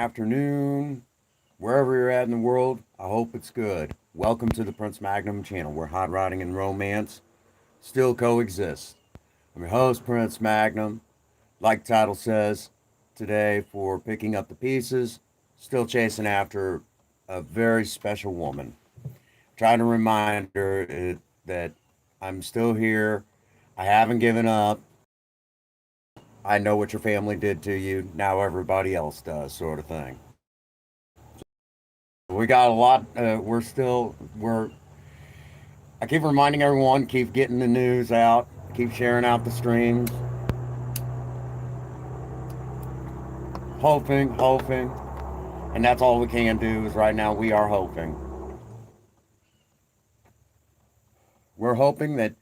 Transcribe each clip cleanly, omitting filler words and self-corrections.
afternoon, wherever you're at in the world. I hope it's good. Welcome to the Prince Magnum channel, where hot rodding and romance still coexist. I'm your host, Prince Magnum. Like the title says, today for picking up the pieces, still chasing after a very special woman. Trying to remind her that I'm still here. I haven't given up. I know what your family did to you. Now everybody else does, sort of thing. We got a lot. We're. I keep reminding everyone, keep getting the news out, keep sharing out the streams, hoping, and that's all we can do. Is right now we are hoping. We're hoping that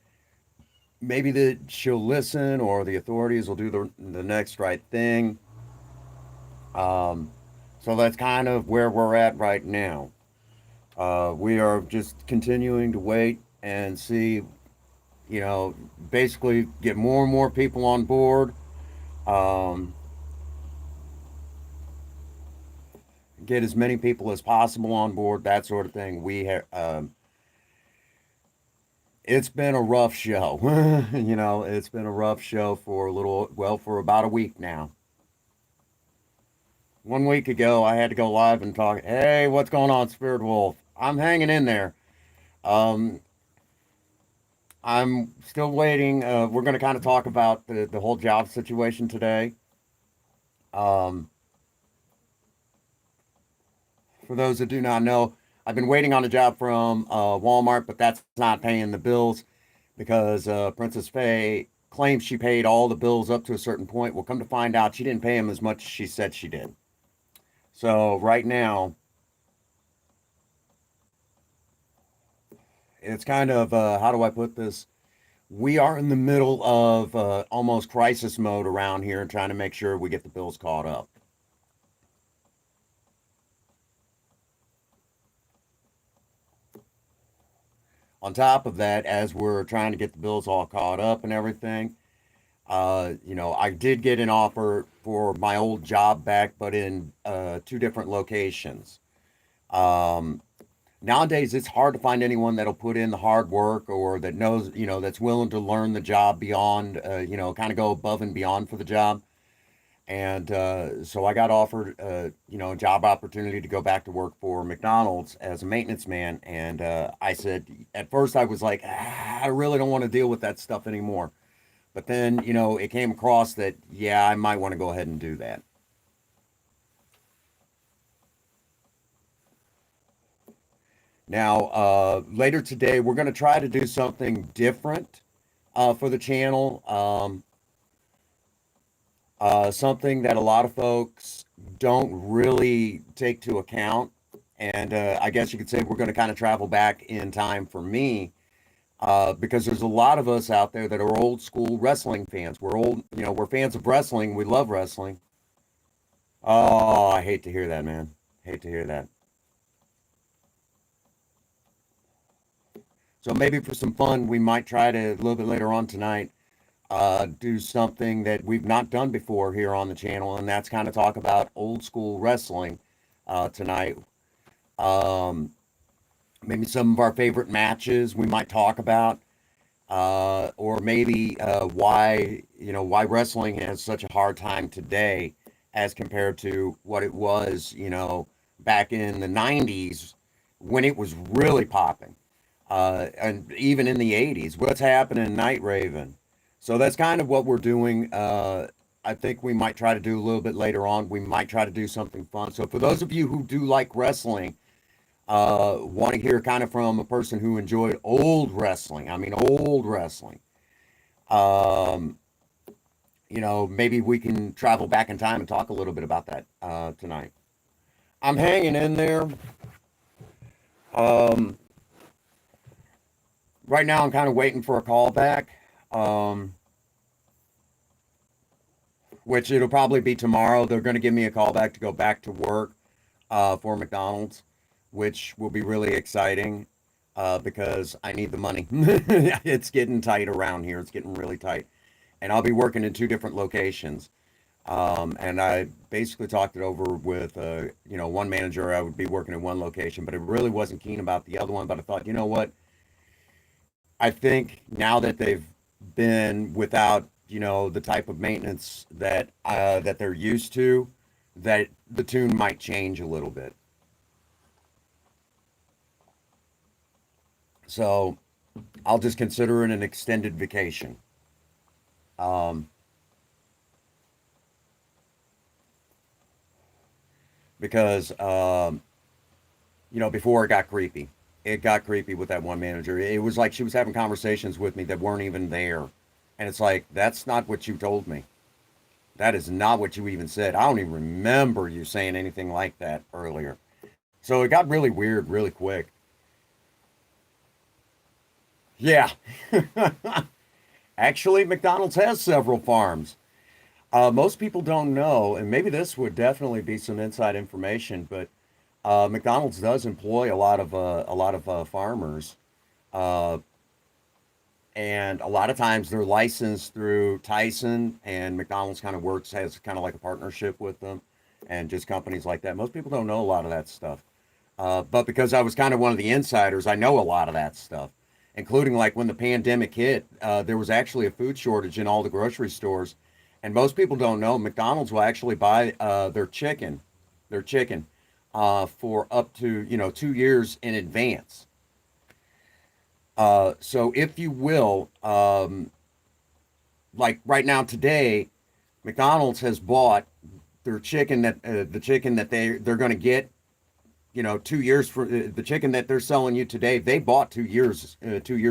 maybe that she'll listen, or the authorities will do the next right thing. Um, so that's kind of where we're at right now. We are just continuing to wait and see, basically get more and more people on board. Um, get as many people as possible on board, that sort of thing. It's been a rough show. It's been a rough show for for about a week now. 1 week ago, I had to go live and talk. Hey, what's going on, Spirit Wolf? I'm hanging in there. Um, I'm still waiting. We're going to kind of talk about the whole job situation today. Um, for those that do not know, I've been waiting on a job from Walmart, but that's not paying the bills because Princess Faye claims she paid all the bills up to a certain point. Well, come to find out, she didn't pay them as much as she said she did. So right now, it's kind of how do I put this? We are in the middle of almost crisis mode around here, and trying to make sure we get the bills caught up. On top of that, as we're trying to get the bills all caught up and everything, I did get an offer for my old job back, but in two different locations. Um, Nowadays, it's hard to find anyone that'll put in the hard work, or that knows, that's willing to learn the job beyond, kind of go above and beyond for the job. And so I got offered, a job opportunity to go back to work for McDonald's as a maintenance man. And I said, at first, I was like, I really don't want to deal with that stuff anymore. But then, it came across that, yeah, I might want to go ahead and do that. Now, later today, we're going to try to do something different for the channel. Something that a lot of folks don't really take to account. And I guess you could say we're going to kind of travel back in time for me, because there's a lot of us out there that are old school wrestling fans. We're fans of wrestling. We love wrestling. Oh, I hate to hear that, man. Hate to hear that. So maybe for some fun, we might try to a little bit later on tonight do something that we've not done before here on the channel, and that's kind of talk about old school wrestling tonight. Um, Maybe some of our favorite matches we might talk about, or maybe why wrestling has such a hard time today as compared to what it was, back in the '90s when it was really popping, and even in the '80s. What's happening in Night Raven? So that's kind of what we're doing. I think we might try to do a little bit later on. We might try to do something fun. So for those of you who do like wrestling, want to hear kind of from a person who enjoyed old wrestling. I mean, old wrestling. Um, Maybe we can travel back in time and talk a little bit about that tonight. I'm hanging in there. Um, right now, I'm kind of waiting for a call back, um, which it'll probably be tomorrow. They're going to give me a call back to go back to work for McDonald's, which will be really exciting because I need the money. It's getting tight around here. It's getting really tight. And I'll be working in two different locations. And I basically talked it over with, one manager. I would be working in one location, but I really wasn't keen about the other one. But I thought, you know what? I think now that they've been without, the type of maintenance that they're used to, that the tune might change a little bit. So I'll just consider it an extended vacation. Um, because before it got creepy. It got creepy with that one manager. It was like she was having conversations with me that weren't even there. And it's like, that's not what you told me. That is not what you even said. I don't even remember you saying anything like that earlier. So it got really weird really quick. Yeah. Actually, McDonald's has several farms. Most people don't know, and maybe this would definitely be some inside information, but McDonald's does employ a lot of farmers, uh, and a lot of times they're licensed through Tyson, and McDonald's kind of works has kind of like a partnership with them, and just companies like that. Most people don't know a lot of that stuff, but because I was kind of one of the insiders, I know a lot of that stuff, including like when the pandemic hit, there was actually a food shortage in all the grocery stores, and most people don't know McDonald's will actually buy their chicken for up to 2 years in advance. So if you will, like right now today, McDonald's has bought their chicken that the chicken that they're going to get, 2 years for the chicken that they're selling you today. They bought 2 years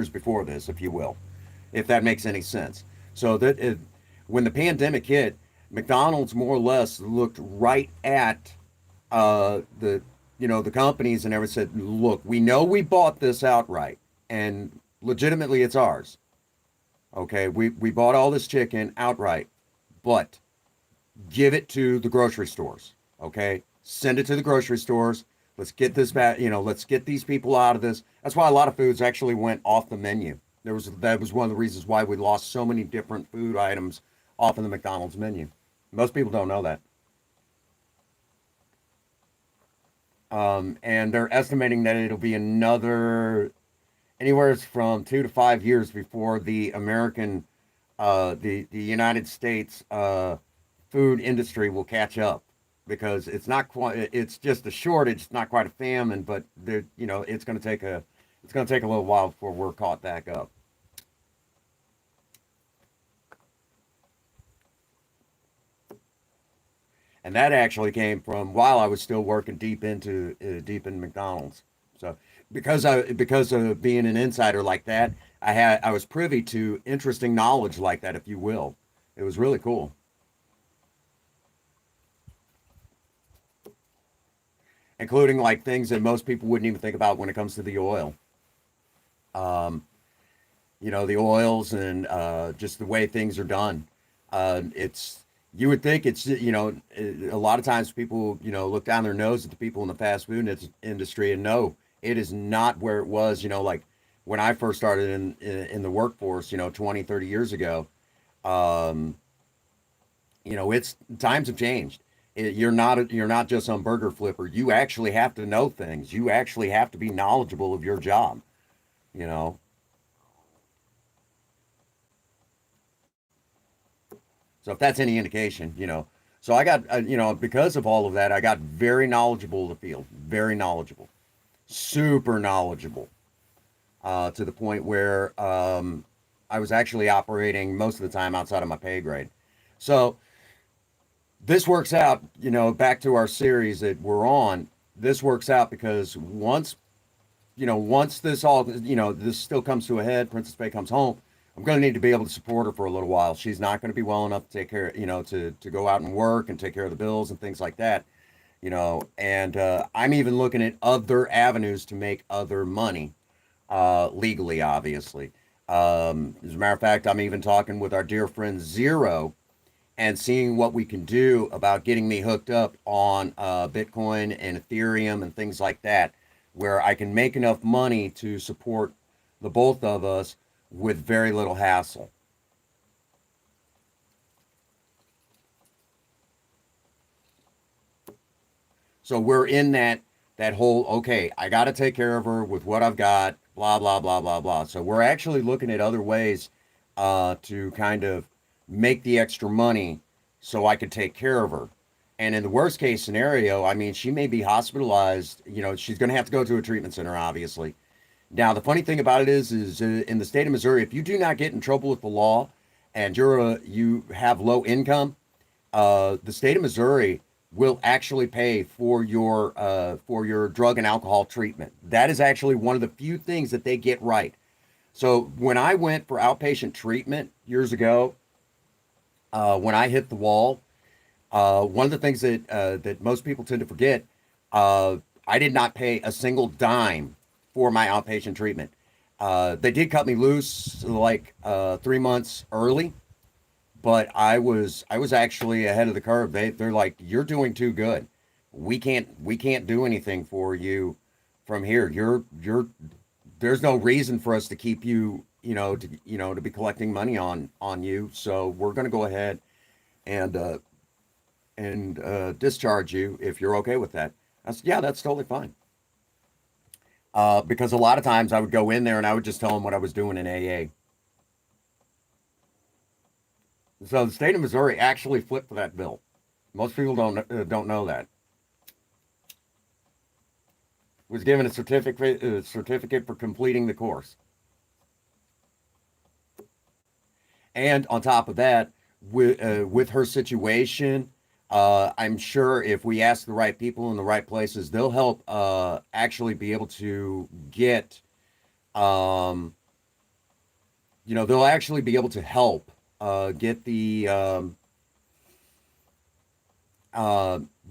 before this, if you will, if that makes any sense. So that when the pandemic hit, McDonald's more or less looked right at the companies and everything, said, look, we know we bought this outright, and legitimately it's ours. Okay, we bought all this chicken outright, but give it to the grocery stores. Okay, send it to the grocery stores. Let's get this back. Let's get these people out of this. That's why a lot of foods actually went off the menu. That was one of the reasons why we lost so many different food items off of the McDonald's menu. Most people don't know that. And they're estimating that it'll be another anywhere from 2 to 5 years before the United States food industry will catch up, because it's not quite, it's just a shortage. It's not quite a famine, but it's going to take a little while before we're caught back up. And that actually came from while I was still working deep in McDonald's. So because of being an insider like that, I was privy to interesting knowledge like that, if you will. It was really cool, including like things that most people wouldn't even think about when it comes to the oil. Um, the oils and just the way things are done. It's You would think it's a lot of times people look down their nose at the people in the fast food industry, and no, it is not where it was. Like when I first started in the workforce, 20, 30 years ago. Um, it's times have changed. You're not just some burger flipper. You actually have to know things. You actually have to be knowledgeable of your job. You know, So if that's any indication, So I got, because of all of that, I got very knowledgeable of the field, very knowledgeable, super knowledgeable, to the point where I was actually operating most of the time outside of my pay grade. So this works out, back to our series that we're on. This works out because once this still comes to a head, Princess Bay comes home, I'm going to need to be able to support her for a little while. She's not going to be well enough to take care, to go out and work and take care of the bills and things like that, and I'm even looking at other avenues to make other money, legally, obviously. As a matter of fact, I'm even talking with our dear friend Zero and seeing what we can do about getting me hooked up on Bitcoin and Ethereum and things like that, where I can make enough money to support the both of us with very little hassle. So we're in that whole, okay, I got to take care of her with what I've got, blah blah blah blah blah. So we're actually looking at other ways to kind of make the extra money so I could take care of her. And in the worst case scenario, I mean, she may be hospitalized. You know, she's going to have to go to a treatment center, obviously. Now, the funny thing about it is in the state of Missouri, if you do not get in trouble with the law and you have low income, the state of Missouri will actually pay for your drug and alcohol treatment. That is actually one of the few things that they get right. So when I went for outpatient treatment years ago, when I hit the wall, one of the things that most people tend to forget, uh, I did not pay a single dime for my outpatient treatment. They did cut me loose like 3 months early, but I was actually ahead of the curve. They're like, you're doing too good. We can't do anything for you from here. You're there's no reason for us to keep you, to be collecting money on you. So we're going to go ahead and discharge you if you're okay with that. I said, yeah, that's totally fine. Because a lot of times I would go in there and I would just tell them what I was doing in AA. So the state of Missouri actually flipped for that bill. Most people don't know that. Was given a certificate for completing the course. And on top of that, with her situation, I'm sure if we ask the right people in the right places, they'll help actually be able to get, um, they'll actually be able to help get the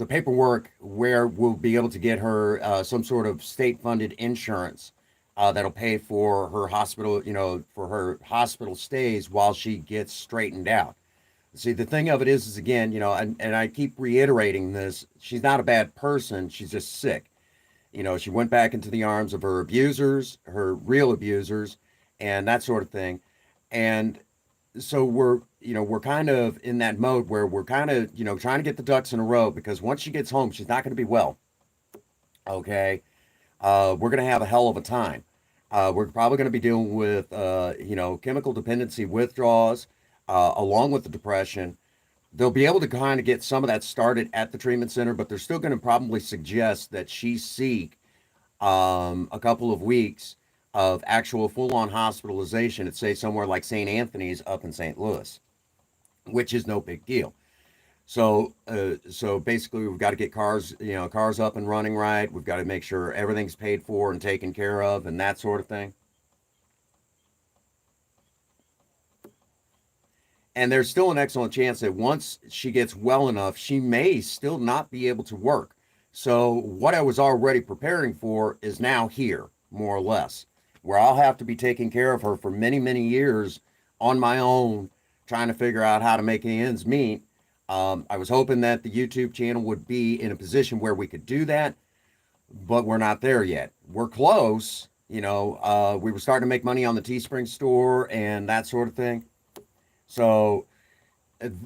paperwork where we'll be able to get her some sort of state funded insurance that'll pay for her hospital, for her hospital stays while she gets straightened out. See, the thing of it is again, and I keep reiterating this, she's not a bad person, she's just sick. She went back into the arms of her abusers, her real abusers, and that sort of thing. And so we're kind of in that mode where we're kind of, trying to get the ducks in a row because once she gets home, she's not going to be well. Okay. We're going to have a hell of a time. We're probably going to be dealing with, chemical dependency withdrawals, along with the depression. They'll be able to kind of get some of that started at the treatment center, but they're still going to probably suggest that she seek a couple of weeks of actual full-on hospitalization at, say, somewhere like St. Anthony's up in St. Louis, which is no big deal. So basically, we've got to get cars up and running right. We've got to make sure everything's paid for and taken care of, and that sort of thing. And there's still an excellent chance that once she gets well enough, she may still not be able to work. So what I was already preparing for is now here, more or less, where I'll have to be taking care of her for many, many years on my own, trying to figure out how to make ends meet. I was hoping that the YouTube channel would be in a position where we could do that, but we're not there yet. We're close. We were starting to make money on the Teespring store and that sort of thing. So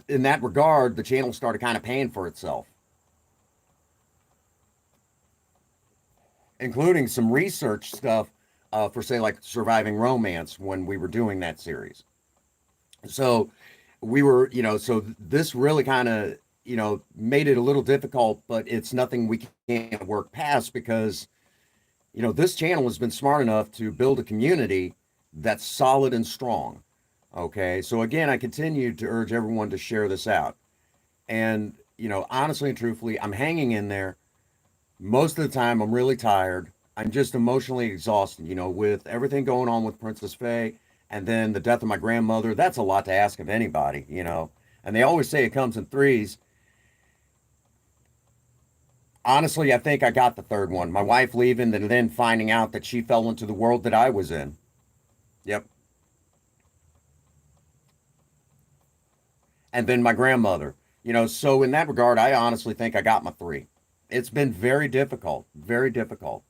in that regard, the channel started kind of paying for itself, including some research stuff for, say, like Surviving Romance when we were doing that series. So so this really kind of, made it a little difficult, but it's nothing we can't work past because, this channel has been smart enough to build a community that's solid and strong. Okay. So again, I continue to urge everyone to share this out. And, honestly and truthfully, I'm hanging in there. Most of the time, I'm really tired. I'm just emotionally exhausted, with everything going on with Princess Faye and then the death of my grandmother. That's a lot to ask of anybody. And they always say it comes in threes. Honestly, I think I got the third one. My wife leaving and then finding out that she fell into the world that I was in. Yep. And then my grandmother. So in that regard, I honestly think I got my three. It's been very difficult, very difficult.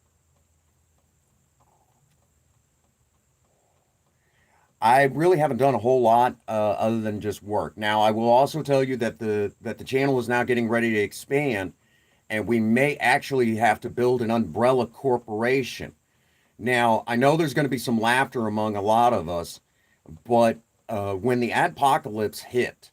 I really haven't done a whole lot other than just work. Now, I will also tell you that the channel is now getting ready to expand, and we may actually have to build an umbrella corporation. Now, I know there's going to be some laughter among a lot of us, but when the adpocalypse hit,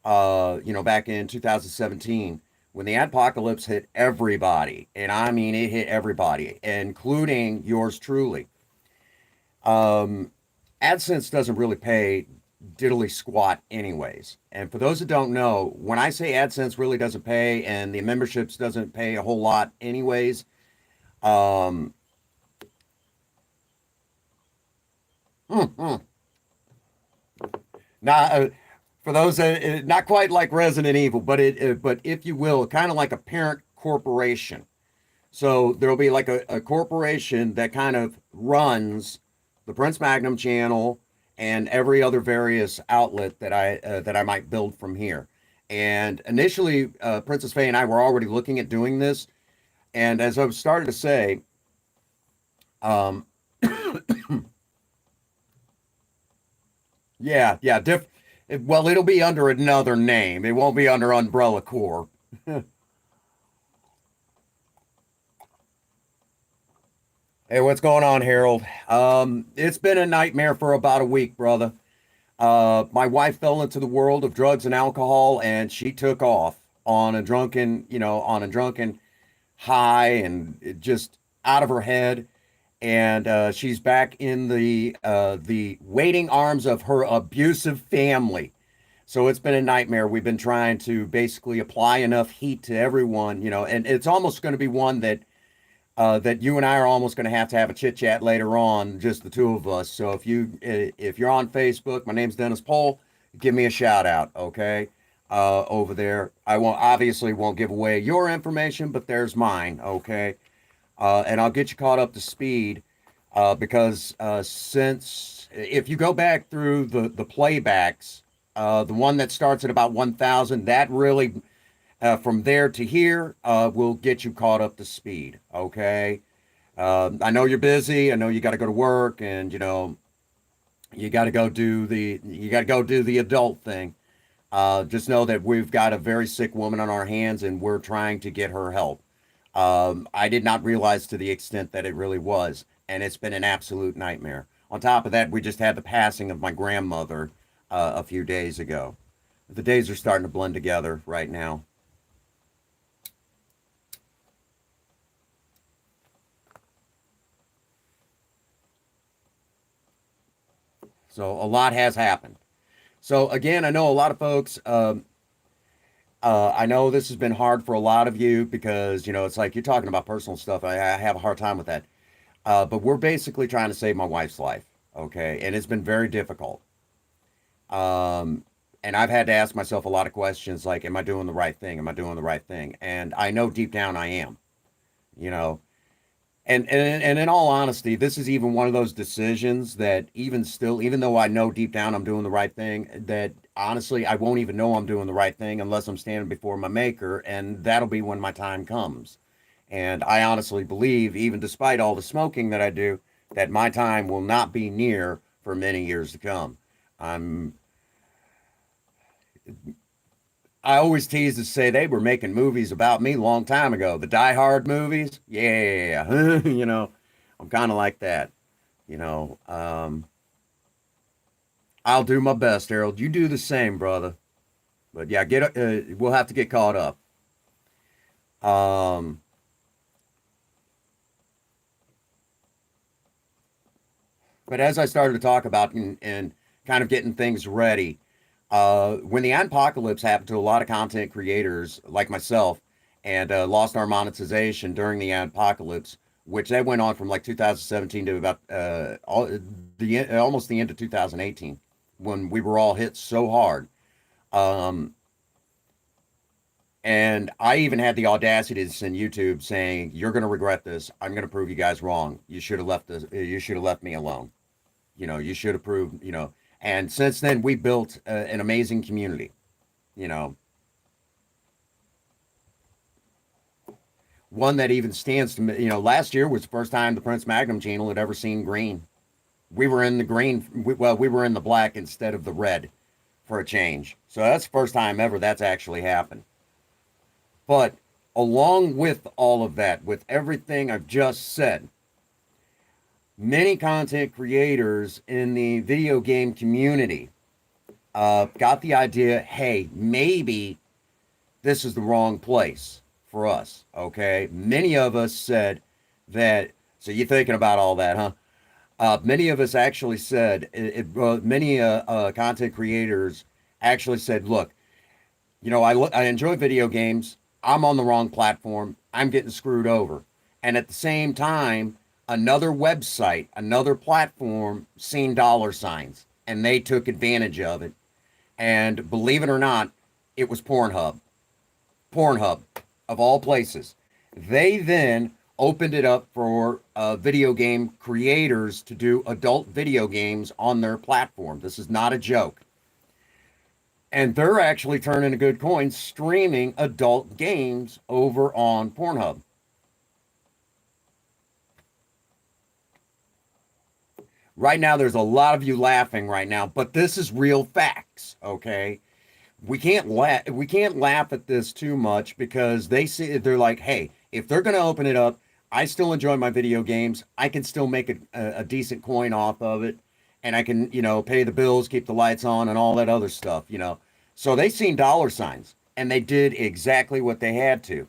back in 2017, when the adpocalypse hit everybody, and I mean it hit everybody, including yours truly, um, AdSense doesn't really pay diddly squat anyways. And for those that don't know, when I say AdSense really doesn't pay and the memberships doesn't pay a whole lot anyways, um, now for those that not quite like Resident Evil, but but if you will, kind of like a parent corporation. So there'll be like a corporation that kind of runs the Prince Magnum channel and every other various outlet that I might build from here. And initially, Princess Faye and I were already looking at doing this. And as I've started to say, um, yeah, well, it'll be under another name. It won't be under Umbrella Corp. Hey, what's going on, Harold? It's been a nightmare for about a week, brother. My wife fell into the world of drugs and alcohol, and she took off on a drunken high and just out of her head. And she's back in the waiting arms of her abusive family. So it's been a nightmare. We've been trying to basically apply enough heat to everyone, and it's almost going to be one that you and I are almost going to have a chit chat later on, just the two of us. So if you're on Facebook, my name's Dennis Pohl. Give me a shout out, okay? Over there, I won't give away your information, but there's mine, okay? And I'll get you caught up to speed because since if you go back through the playbacks, the one that starts at about 1,000, that really from there to here, we'll get you caught up to speed. Okay. I know you're busy. I know you got to go to work, and you got to go do the adult thing. Just know that we've got a very sick woman on our hands, and we're trying to get her help. I did not realize to the extent that it really was, and it's been an absolute nightmare. On top of that, we just had the passing of my grandmother a few days ago. The days are starting to blend together right now. So a lot has happened. So again, I know a lot of folks. I know this has been hard for a lot of you because it's like you're talking about personal stuff. I have a hard time with that. But we're basically trying to save my wife's life, okay? And it's been very difficult. And I've had to ask myself a lot of questions like, am I doing the right thing? Am I doing the right thing? And I know deep down I am. You know, and in all honesty, this is even one of those decisions that even still, even though I know deep down I'm doing the right thing, that honestly I won't even know I'm doing the right thing unless I'm standing before my maker, and that'll be when my time comes. And I honestly believe, even despite all the smoking that I do, that my time will not be near for many years to come. I'm I always tease to say they were making movies about me a long time ago. The Die Hard movies, yeah, I'm kind of like that. You know, I'll do my best, Harold. You do the same, brother. But yeah, we'll have to get caught up. Um, but as I started to talk about and kind of getting things ready, when the apocalypse happened to a lot of content creators like myself and lost our monetization during the apocalypse, which that went on from like 2017 to about almost the end of 2018 when we were all hit so hard. Um, and I even had the audacity to send YouTube saying, "You're going to regret this. I'm going to prove you guys wrong. You should have left this. You should have left me alone. You should have proved. And since then, we built an amazing community. You know, one that even stands to me. Last year was the first time the Prince Magnum channel had ever seen green. We were in the green. We were in the black instead of the red for a change. So that's the first time ever that's actually happened. But Along with all of that, with everything I've just said, many content creators in the video game community got the idea, hey, maybe this is the wrong place for us. Okay. Many of us said that. So you're thinking about all that, huh? Many of us actually said, many content creators actually said, look, I enjoy video games. I'm on the wrong platform. I'm getting screwed over. And at the same time, another website, another platform seen dollar signs and they took advantage of it. And believe it or not, it was Pornhub. Pornhub, of all places. They then opened it up for video game creators to do adult video games on their platform. This is not a joke. And they're actually turning a good coin streaming adult games over on Pornhub. Right now, there's a lot of you laughing right now, but this is real facts, okay? We can't laugh at this too much because they're like, hey, if they're going to open it up, I still enjoy my video games. I can still make a decent coin off of it, and I can pay the bills, keep the lights on, and all that other stuff. So they seen dollar signs, and they did exactly what they had to.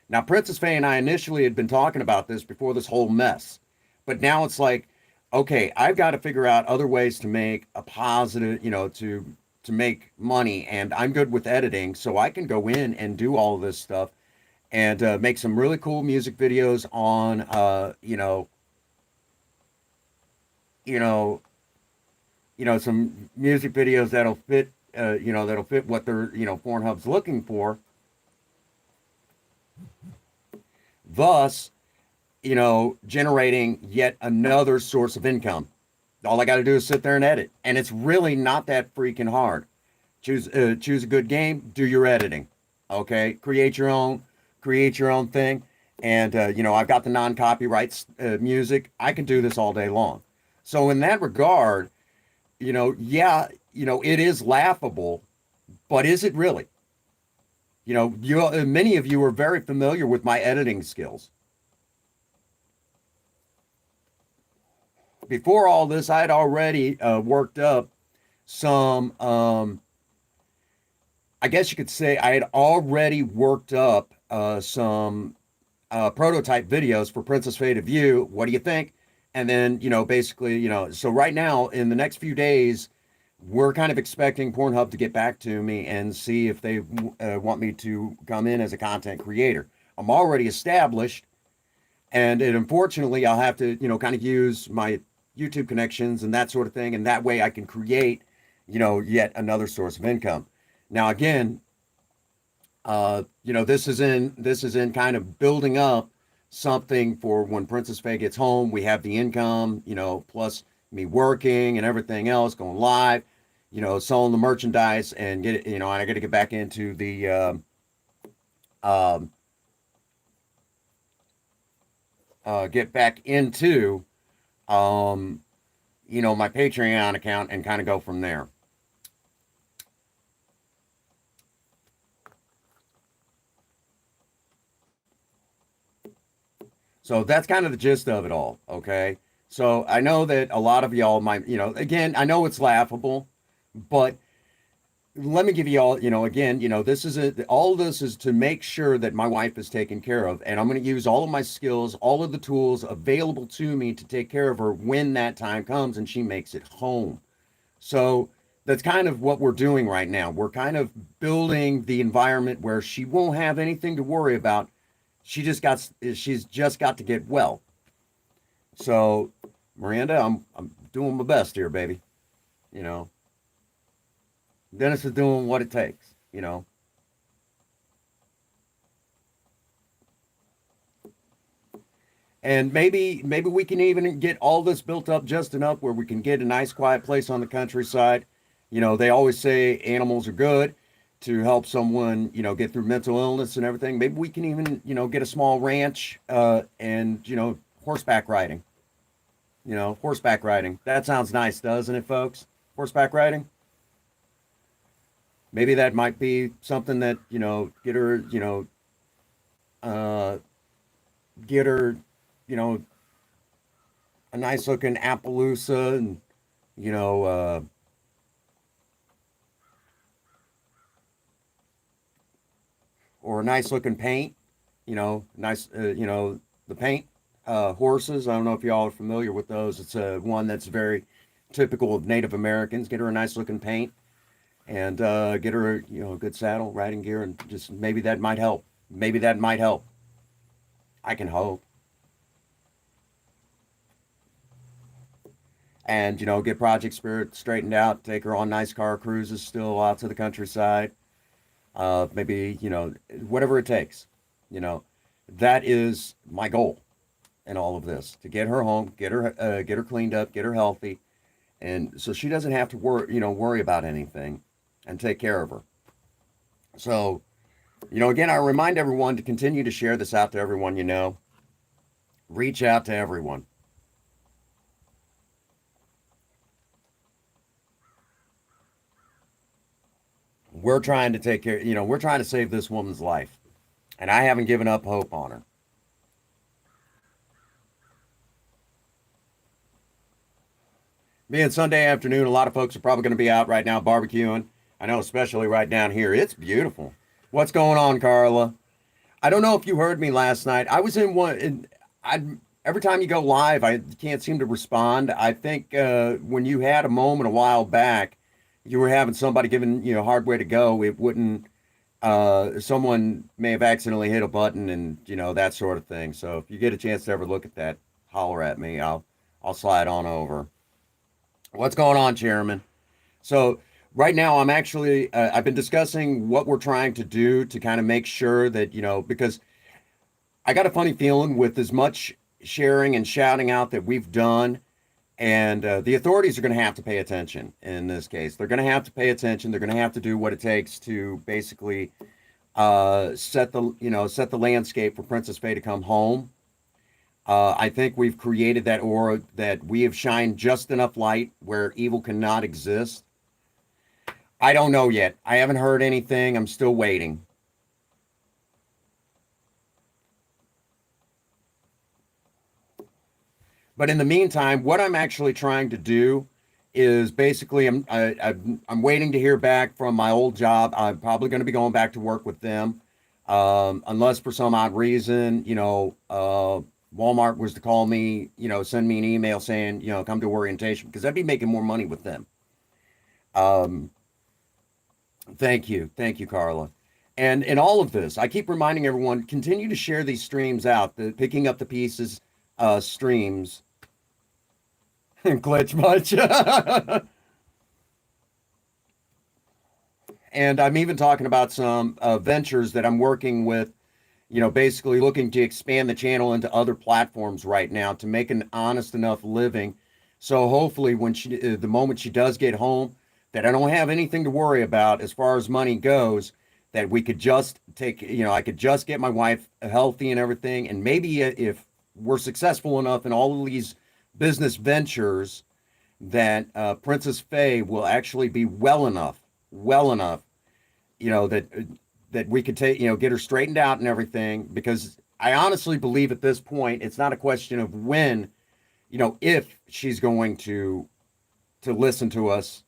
Now, Princess Faye and I initially had been talking about this before this whole mess, but now it's like, okay, I've got to figure out other ways to make a positive, to make money, and I'm good with editing, so I can go in and do all of this stuff and make some really cool music videos on, you know, some music videos that'll fit what they're, Pornhub's looking for. Thus, generating yet another source of income. All I got to do is sit there and edit, and it's really not that freaking hard. Choose a good game, do your editing, okay? Create your own thing, and I've got the non-copyrights music. I can do this all day long. So in that regard, yeah, it is laughable, but is it really? Many of you are very familiar with my editing skills. Before all this, I had already worked up some, I guess you could say I had already worked up some prototype videos for Princess Faye to view. What do you think? And then, basically, so right now, in the next few days, we're kind of expecting Pornhub to get back to me and see if they want me to come in as a content creator. I'm already established, and unfortunately, I'll have to, kind of use my YouTube connections and that sort of thing, and that way I can create, yet another source of income. Now, again, this is in kind of building up something for when Princess Faye gets home. We have the income, plus me working and everything else, going live, selling the merchandise and get it, and I got to get back into the get back into my Patreon account and kind of go from there. So that's kind of the gist of it all, okay? So I know that a lot of y'all might, again, I know it's laughable, but let me give you all, again, all this is to make sure that my wife is taken care of. And I'm going to use all of my skills, all of the tools available to me to take care of her when that time comes and she makes it home. So that's kind of what we're doing right now. We're kind of building the environment where she won't have anything to worry about. She's just got to get well. So, Miranda, I'm doing my best here, baby. You know, Dennis is doing what it takes. And maybe we can even get all this built up just enough where we can get a nice quiet place on the countryside. They always say animals are good to help someone, get through mental illness and everything. Maybe we can even, get a small ranch and, horseback riding. Horseback riding. That sounds nice, doesn't it, folks? Horseback riding. Maybe that might be something that, get her, uh, get her, you know, a nice looking Appaloosa and, you know, or a nice looking paint, nice, the paint horses. I don't know if y'all are familiar with those. It's one that's very typical of Native Americans. Get her a nice looking paint and get her, a good saddle, riding gear, and just maybe that might help. Maybe that might help. I can hope. And, get Project Spirit straightened out, take her on nice car cruises still out to the countryside. Maybe, whatever it takes. You know, that is my goal in all of this, to get her home, get her cleaned up, get her healthy, and so she doesn't have to worry about anything, and take care of her. So, again, I remind everyone to continue to share this out to everyone you know. Reach out to everyone. We're trying to take care, we're trying to save this woman's life, and I haven't given up hope on her. Being Sunday afternoon, a lot of folks are probably going to be out right now barbecuing. I know, especially right down here. It's beautiful. What's going on, Carla? I don't know if you heard me last night. I was in one. I every time you go live, I can't seem to respond. I think when you had a moment a while back, you were having somebody giving you a hard way to go. It wouldn't. Someone may have accidentally hit a button, and that sort of thing. So if you get a chance to ever look at that, holler at me. I'll slide on over. What's going on, Chairman? So right now, I've been discussing what we're trying to do to kind of make sure that, because I got a funny feeling with as much sharing and shouting out that we've done, and the authorities are going to have to pay attention in this case. They're going to have to pay attention. They're going to have to do what it takes to basically set the landscape for Princess Faye to come home. I think we've created that aura that we have shined just enough light where evil cannot exist. I don't know yet. I haven't heard anything. I'm still waiting. But in the meantime, what I'm actually trying to do is basically I'm waiting to hear back from my old job. I'm probably going to be going back to work with them, unless for some odd reason, Walmart was to call me, send me an email saying, come to orientation, because I'd be making more money with them. Um, thank you, Carla. And in all of this, I keep reminding everyone, continue to share these streams out, the picking up the pieces streams. Glitch much. And I'm even talking about some ventures that I'm working with, basically looking to expand the channel into other platforms right now to make an honest enough living. So hopefully, the moment she does get home, that I don't have anything to worry about as far as money goes. That we could just take, I could just get my wife healthy and everything, and maybe if we're successful enough in all of these business ventures, that Princess Faye will actually be well enough, that we could take, get her straightened out and everything. Because I honestly believe at this point, it's not a question of when, if she's going to listen to us.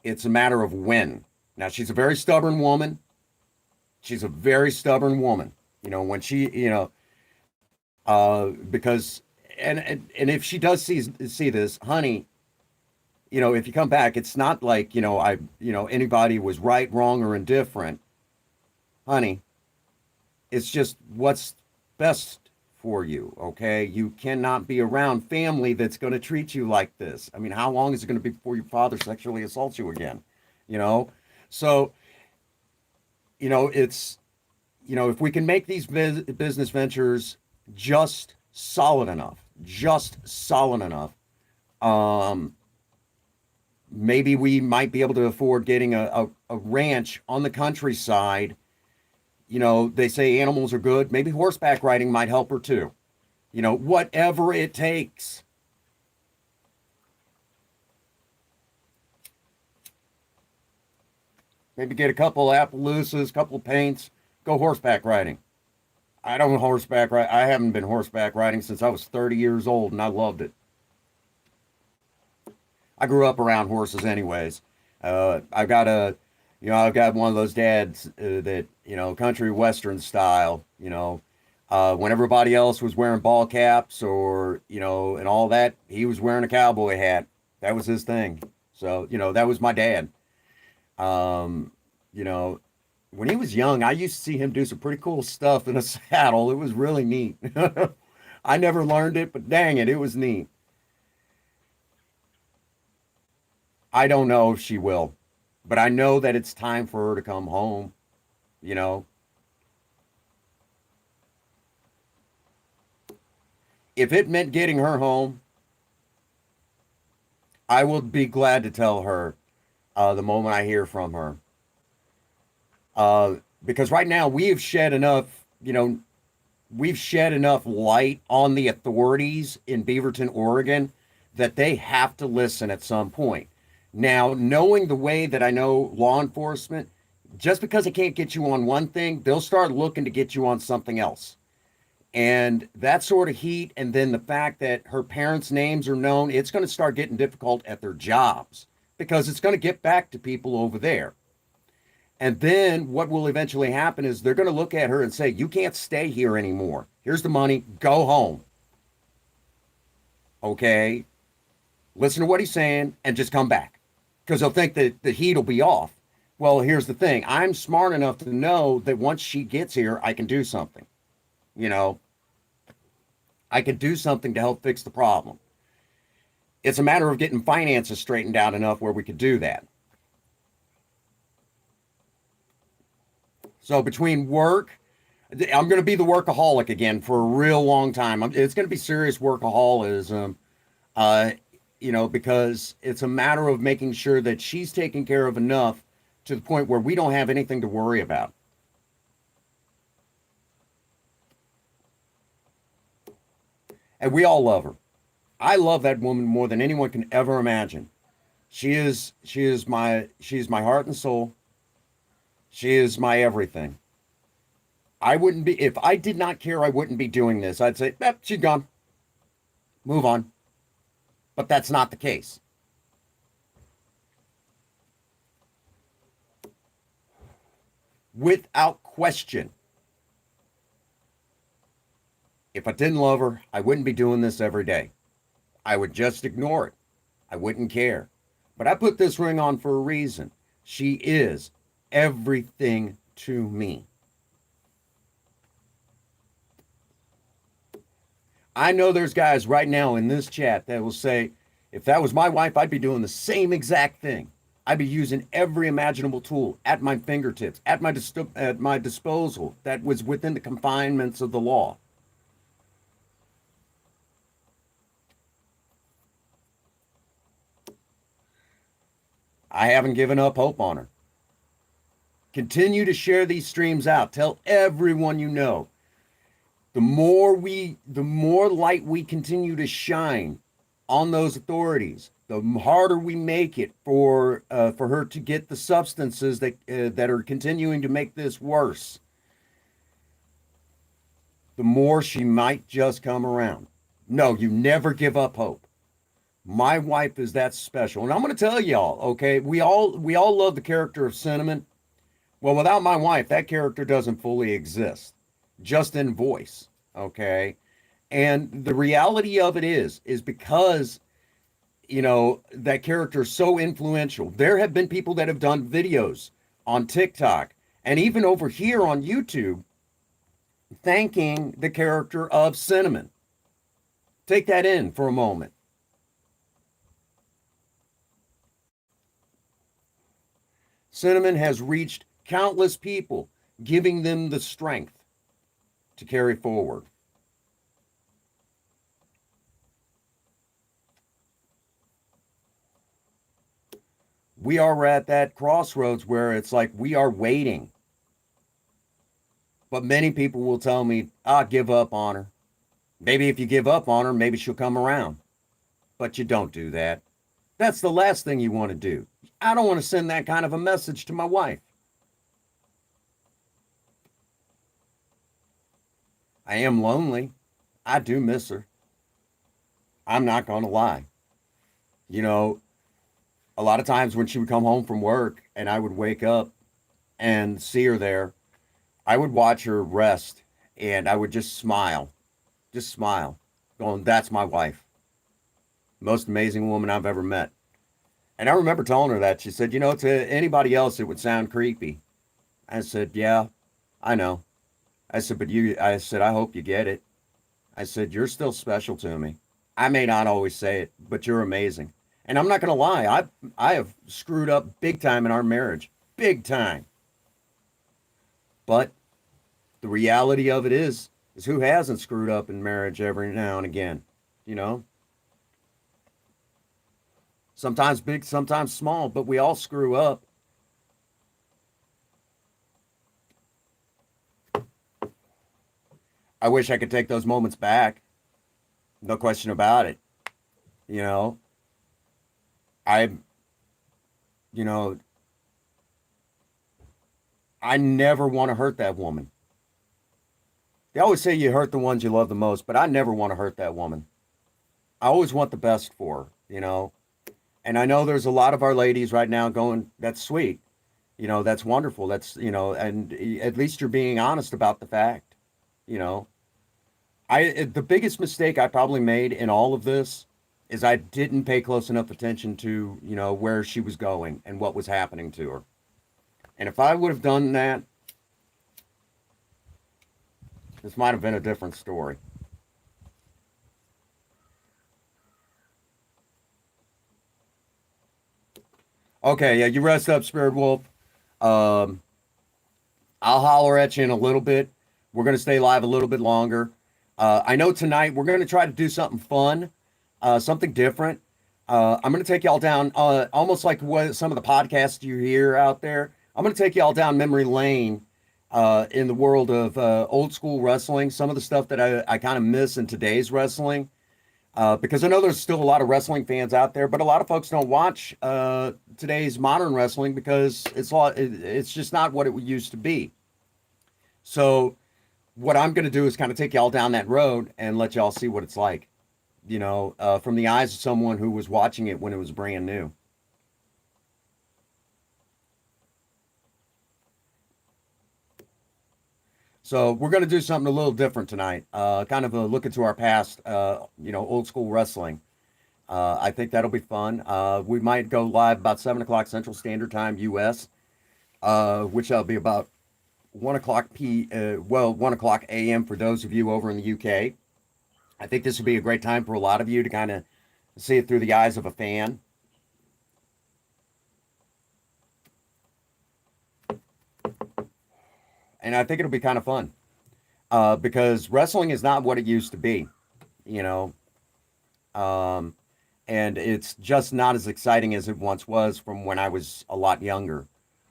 It's a matter of when. Now, she's a very stubborn woman. She's a very stubborn woman. When she, because and if she does see this, honey, if you come back, it's not like, anybody was right, wrong, or indifferent. Honey, it's just what's best for you, okay? You cannot be around family that's going to treat you like this. I mean, how long is it going to be before your father sexually assaults you again? You know? So, it's, if we can make these business ventures just solid enough, um, maybe we might be able to afford getting a ranch on the countryside. They say animals are good. Maybe horseback riding might help her too. Whatever it takes. Maybe get a couple Appaloosas, couple paints, go horseback riding. I don't horseback ride. I haven't been horseback riding since I was 30 years old, and I loved it. I grew up around horses, anyways. I've got I've got one of those dads that country western style. When everybody else was wearing ball caps or and all that, he was wearing a cowboy hat. That was his thing. So that was my dad. Um, you know, when he was young, I used to see him do some pretty cool stuff in a saddle. It was really neat. I never learned it, but dang it, it was neat. I don't know if she will, but I know that it's time for her to come home. You know, if it meant getting her home, I will be glad to tell her the moment I hear from her. Uh, because right now we've shed enough light on the authorities in Beaverton, Oregon, that they have to listen at some point. Now, knowing the way that I know law enforcement, just because they can't get you on one thing, they'll start looking to get you on something else. And that sort of heat, and then the fact that her parents' names are known, it's going to start getting difficult at their jobs because it's going to get back to people over there. And then what will eventually happen is they're going to look at her and say, "You can't stay here anymore. Here's the money. Go home." Okay. Listen to what he's saying and just come back because they'll think that the heat will be off. Well, here's the thing, I'm smart enough to know that once she gets here, I can do something. You know, I can do something to help fix the problem. It's a matter of getting finances straightened out enough where we could do that. So between work, I'm going to be the workaholic again for a real long time. It's going to be serious workaholism, uh, because it's a matter of making sure that she's taken care of enough to the point where we don't have anything to worry about. And we all love her. I love that woman more than anyone can ever imagine. She is my heart and soul. She is my everything. I wouldn't be if I did not care. I wouldn't be doing this. I'd say, she's gone. Move on. But that's not the case. Without question, if I didn't love her, I wouldn't be doing this every day. I would just ignore it. I wouldn't care. But I put this ring on for a reason. She is everything to me. I know there's guys right now in this chat that will say, if that was my wife, I'd be doing the same exact thing. I'd be using every imaginable tool at my fingertips, at my disposal that was within the confinements of the law. I haven't given up hope on her. Continue to share these streams out. Tell everyone you know. The more light we continue to shine on those authorities, the harder we make it for her to get the substances that are continuing to make this worse. The more she might just come around. No, you never give up hope. My wife is that special, and I'm going to tell y'all. Okay, we all love the character of Cinnamon. Well, without my wife, that character doesn't fully exist, just in voice. Okay. And the reality of it is because, that character is so influential. There have been people that have done videos on TikTok and even over here on YouTube thanking the character of Cinnamon. Take that in for a moment. Cinnamon has reached countless people, giving them the strength to carry forward. We are at that crossroads where it's like we are waiting. But many people will tell me, give up on her. Maybe if you give up on her, maybe she'll come around. But you don't do that. That's the last thing you want to do. I don't want to send that kind of a message to my wife. I am lonely. I do miss her. I'm not going to lie. You know, a lot of times when she would come home from work and I would wake up and see her there, I would watch her rest and I would just smile, going, that's my wife. Most amazing woman I've ever met. And I remember telling her that. She said, to anybody else, it would sound creepy. I said, yeah, I know. I said, I said, I hope you get it. I said, you're still special to me. I may not always say it, but you're amazing. And I'm not going to lie, I have screwed up big time in our marriage. Big time. But the reality of it is who hasn't screwed up in marriage every now and again? You know, sometimes big, sometimes small, but we all screw up. I wish I could take those moments back. No question about it. You know, I, you know, I never want to hurt that woman. They always say you hurt the ones you love the most, but I never want to hurt that woman. I always want the best for her. And I know there's a lot of our ladies right now going, that's sweet. That's wonderful. And at least you're being honest about the fact. You know, the biggest mistake I probably made in all of this is I didn't pay close enough attention to, where she was going and what was happening to her. And if I would have done that, this might have been a different story. Okay, yeah, you rest up, Spirit Wolf. Um, I'll holler at you in a little bit. We're going to stay live a little bit longer. I know tonight we're going to try to do something fun, something different. I'm going to take y'all down, almost like what some of the podcasts you hear out there. I'm going to take y'all down memory lane in the world of old school wrestling, some of the stuff that I kind of miss in today's wrestling. Because I know there's still a lot of wrestling fans out there, but a lot of folks don't watch today's modern wrestling because it's just not what it used to be. So what I'm going to do is kind of take y'all down that road and let y'all see what it's like, from the eyes of someone who was watching it when it was brand new. So we're going to do something a little different tonight, kind of a look into our past, old school wrestling. I think that'll be fun. We might go live about 7 o'clock Central Standard Time, U.S., which will be about 1 o'clock a.m. for those of you over in the UK. I think this would be a great time for a lot of you to kind of see it through the eyes of a fan. And I think it'll be kind of fun because wrestling is not what it used to be, you know, um, and it's just not as exciting as it once was from when I was a lot younger.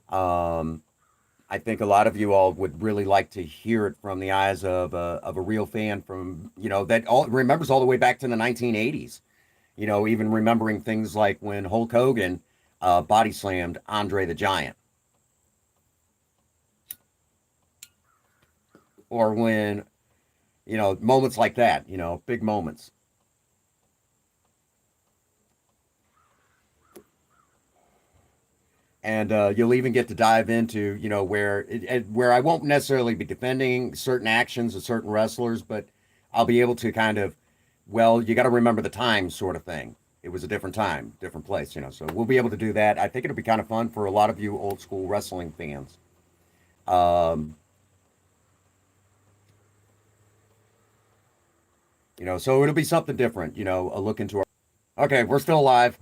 Um, I think a lot of you all would really like to hear it from the eyes of a real fan from, that all remembers all the way back to the 1980s. Even remembering things like when Hulk Hogan body slammed Andre the Giant, or when, moments like that, big moments. And you'll even get to dive into, where I won't necessarily be defending certain actions of certain wrestlers, but I'll be able to kind of, well, you got to remember the time sort of thing. It was a different time, different place, so we'll be able to do that. I think it'll be kind of fun for a lot of you old school wrestling fans. Um, so it'll be something different, a look into our. Okay, we're still live.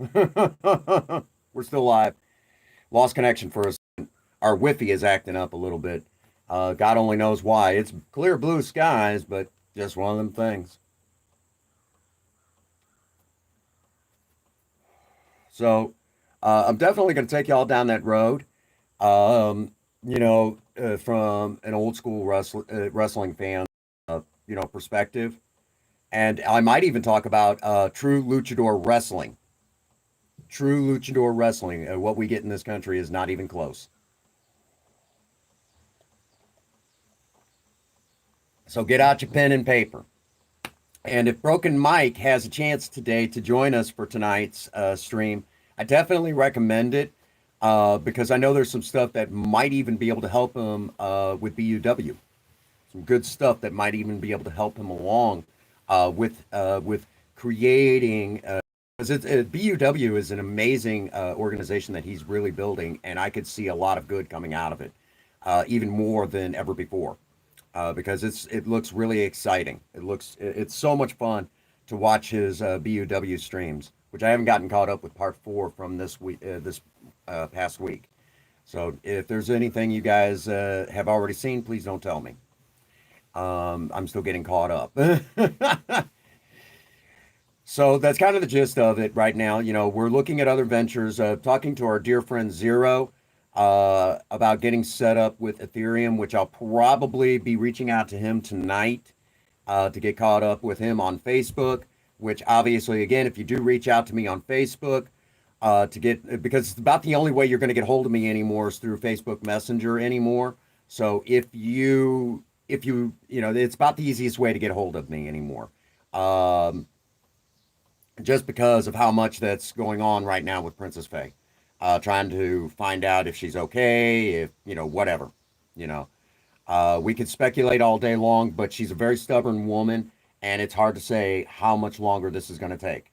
We're still live. Lost connection for us. Our Wi-Fi is acting up a little bit. God only knows why. It's clear blue skies, but just one of them things. So I'm definitely going to take y'all down that road. From an old school wrestling fan, perspective. And I might even talk about true luchador wrestling. True luchador wrestling. What we get in this country is not even close. So get out your pen and paper. And if Broken Mike has a chance today to join us for tonight's stream, I definitely recommend it because I know there's some stuff that might even be able to help him with BUW. Some good stuff that might even be able to help him along with creating. Because BUW is an amazing organization that he's really building, and I could see a lot of good coming out of it, even more than ever before because it looks really exciting. It's so much fun to watch his BUW streams, which I haven't gotten caught up with part 4 from this week this past week. So if there's anything you guys have already seen, please don't tell me. I'm still getting caught up. So that's kind of the gist of it right now. You know, we're looking at other ventures, talking to our dear friend Zero about getting set up with Ethereum, which I'll probably be reaching out to him tonight to get caught up with him on Facebook. Which obviously, again, if you do reach out to me on Facebook, to get because it's about the only way you're going to get hold of me anymore is through Facebook Messenger anymore. So if you know it's about the easiest way to get hold of me anymore. Um, just because of how much that's going on right now with Princess Faye. Trying to find out if she's okay, if, whatever. You know, we could speculate all day long, but she's a very stubborn woman, and it's hard to say how much longer this is going to take.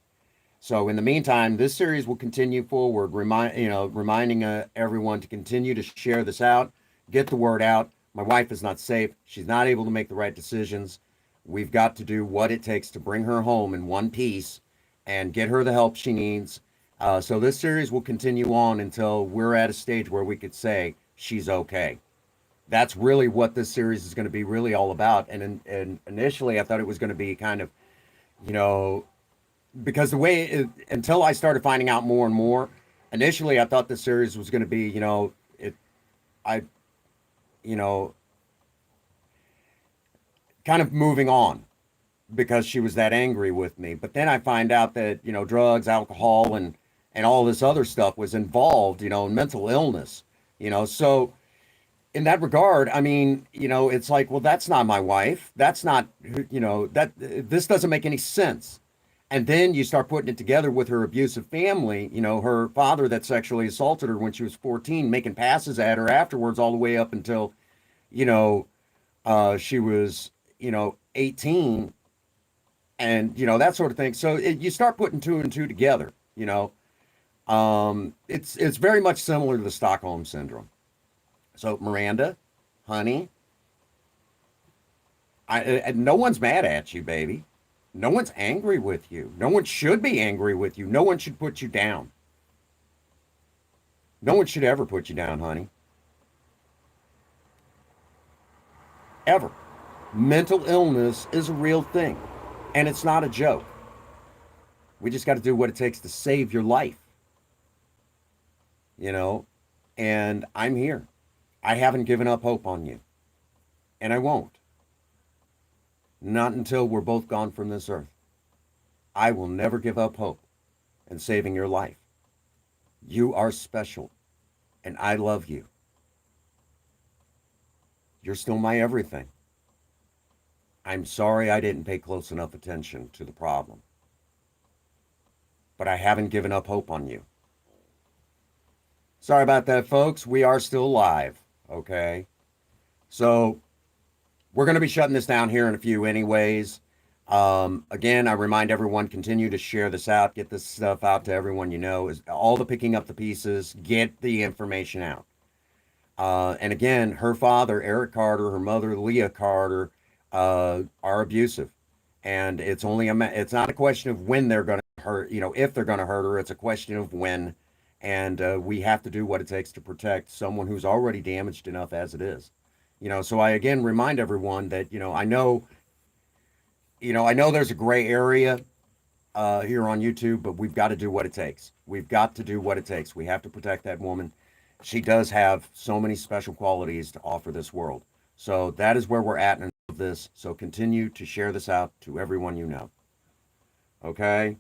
So in the meantime, this series will continue forward, reminding everyone to continue to share this out, get the word out. My wife is not safe. She's not able to make the right decisions. We've got to do what it takes to bring her home in one piece and get her the help she needs. So this series will continue on until we're at a stage where we could say she's okay. That's really what this series is going to be really all about. And initially, I thought it was going to be kind of, you know, because until I started finding out more and more, initially I thought the series was going to be, I, you know, kind of moving on because she was that angry with me. But then I find out that, drugs, alcohol, and all this other stuff was involved, mental illness, So in that regard, I mean, it's like, well, that's not my wife. That's not, that this doesn't make any sense. And then you start putting it together with her abusive family, her father that sexually assaulted her when she was 14, making passes at her afterwards, all the way up until, you know, she was, 18 and, that sort of thing. So you start putting two and two together, it's very much similar to the Stockholm syndrome. So Miranda, honey, no one's mad at you, baby. No one's angry with you. No one should be angry with you. No one should put you down. No one should ever put you down, honey. Ever. Mental illness is a real thing, and it's not a joke. We just got to do what it takes to save your life, you know? And I'm here. I haven't given up hope on you, and I won't. Not until we're both gone from this earth. I will never give up hope in saving your life. You are special, and I love you. You're still my everything. I'm sorry I didn't pay close enough attention to the problem, but I haven't given up hope on you. Sorry about that, folks. We are still live, okay? So we're going to be shutting this down here in a few anyways. Again, I remind everyone, continue to share this out, get this stuff out to everyone you know. Is all the picking up the pieces, get the information out. And again, her father, Eric Carter, her mother, Leah Carter, are abusive. And it's not a question of when they're going to hurt, if they're going to hurt her. It's a question of when. And we have to do what it takes to protect someone who's already damaged enough as it is. So I again remind everyone that, I know there's a gray area here on YouTube, but we've got to do what it takes. We've got to do what it takes. We have to protect that woman. She does have so many special qualities to offer this world. So that is where we're at in this. So continue to share this out to everyone you know. Okay?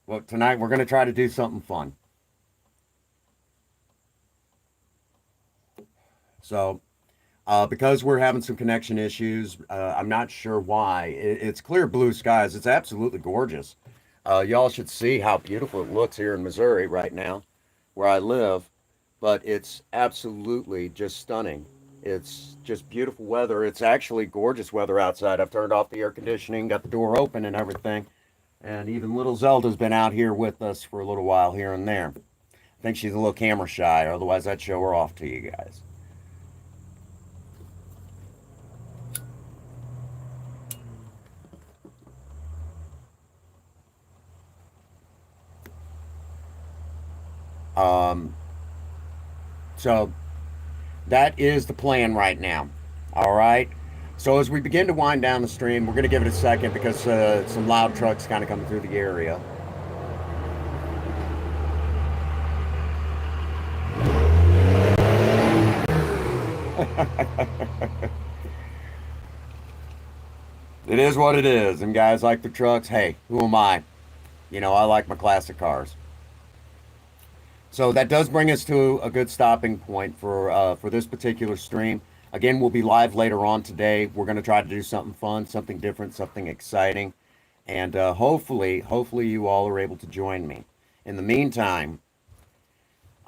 Well, tonight we're going to try to do something fun. So, Because we're having some connection issues, I'm not sure why. It's clear blue skies. It's absolutely gorgeous. Y'all should see how beautiful it looks here in Missouri right now, where I live. But it's absolutely just stunning. It's just beautiful weather. It's actually gorgeous weather outside. I've turned off the air conditioning, got the door open and everything. And even little Zelda's been out here with us for a little while here and there. I think she's a little camera shy, otherwise I'd show her off to you guys. Um, so that is the plan right now. All right. So as we begin to wind down the stream, we're going to give it a second because some loud trucks kind of coming through the area. It is what it is. And guys like the trucks. Hey, who am I? You know, I like my classic cars. So that does bring us to a good stopping point for this particular stream. Again, we'll be live later on today. We're going to try to do something fun, something different, something exciting, and hopefully you all are able to join me. In the meantime,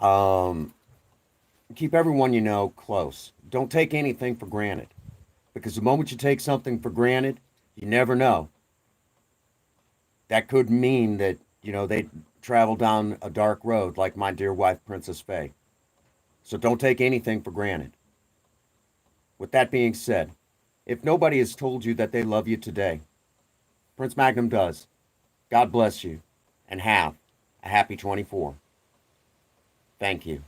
um, keep everyone you know close. Don't take anything for granted, because the moment you take something for granted, you never know. That could mean that they travel down a dark road, like my dear wife, Princess Faye. So don't take anything for granted. With that being said, if nobody has told you that they love you today, Prince Magnum does. God bless you, and have a happy 24. Thank you.